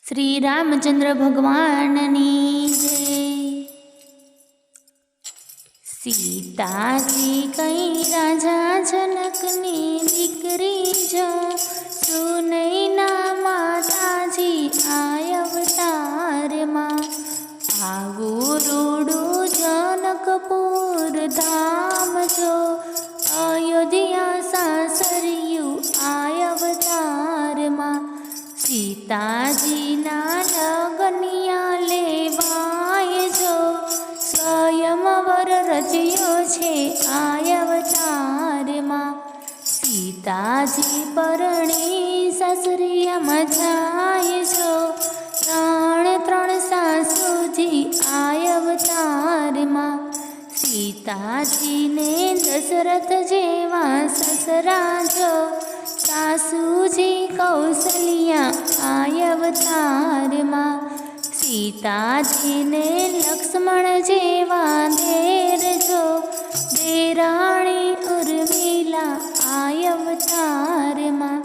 श्री रामचंद्र भगवाननी जय। सीताजी कई राजा जनकनी दीकरी जो सुनई ना माताजी आय अवतार मां। आवो रूडू जनकपुर धाम जो अयोध्या सासरियु आय अवतार मां। सीताजी ना लगनिया लेवाय जो स्वयंवर रच्यो छे आय अवतार मां। सीताजी परणी ससरियामां जाय जो त्रण सासूजी आय अवतार मां। सीताजी ने दशरथ जेवा ससरा जो सासूजी कौशल्या आय अवतार मां। सीताजी ने लक्ष्मण जेवा देर जो देराणी उर्मिला आय अवतार मां।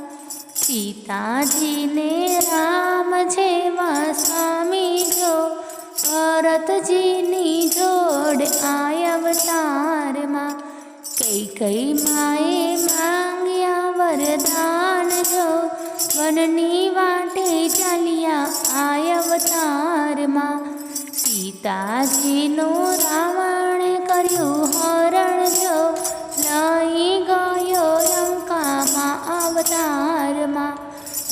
सीताजी ने राम जेवा स्वामी जो भरतजीनी जोड़ आय अवतार मां। कई माए मांग्या वरदान जो वननी वाटे चालिया आय अवतार मां। सीताजी नो रावण कर्यो हरण जो लई गयो लंका मां अवतार मां।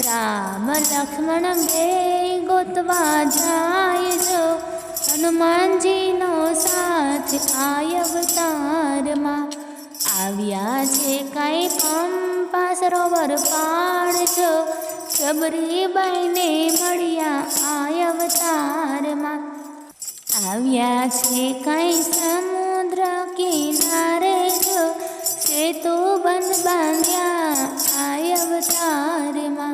राम लक्ष्मण बे गोतवा जाय जो हनुमानजी नो साथ आय अवतार मां। આવ્યા છે કાંઈ પંપા સરોવર પાર જો શબરીબાઈને મળ્યા આય અવતારમાં। આવ્યા છે કાંઈ સમુદ્ર કિનારે જો સેતુ બંધ બાંધ્યા આય અવતારમાં।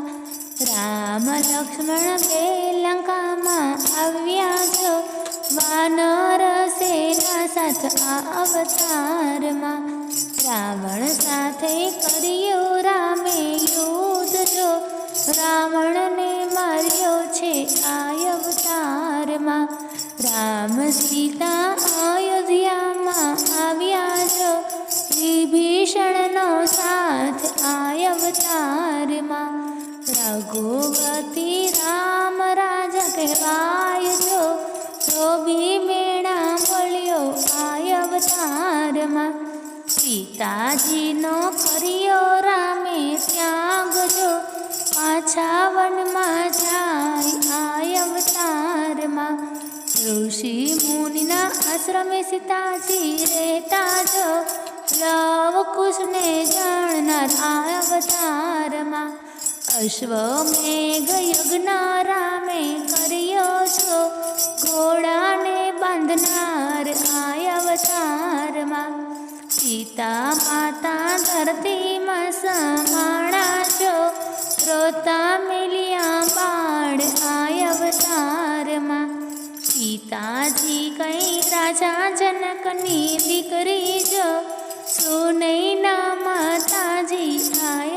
રામ લક્ષ્મણ બે લંકામાં આવ્યા જો વાનર સેના સાથ આ અવતારમાં। रावण साथे करियो रामे युद्ध जो रावण ने मार्यो छे आय अवतार मां। राम सीता अयोध्या मां आव्या जो विभीषण नो साथ आय अवतार मां। रघुवती राम राजा कहवाय जो तो भी मेणा बोल्यो आय अवतार मां। सीताजी नो करियो रामे त्याग जो पाछा वन में जाय आय अवतार मां। ऋषि मुनिना आश्रमे सीताजी रहता जो लव कुश ने जाणनार आय अवतार मां। अश्वमेघ यज्ञ रामे करियो जो घोड़ा ने बांधनार आय अवतार मां। सीता माता धरती में समाणा जो रोता मिलिया बाण आय अवतार मां। सीताजी कई राजा जनकनी दीकरी जो सुनई ना माताजी आय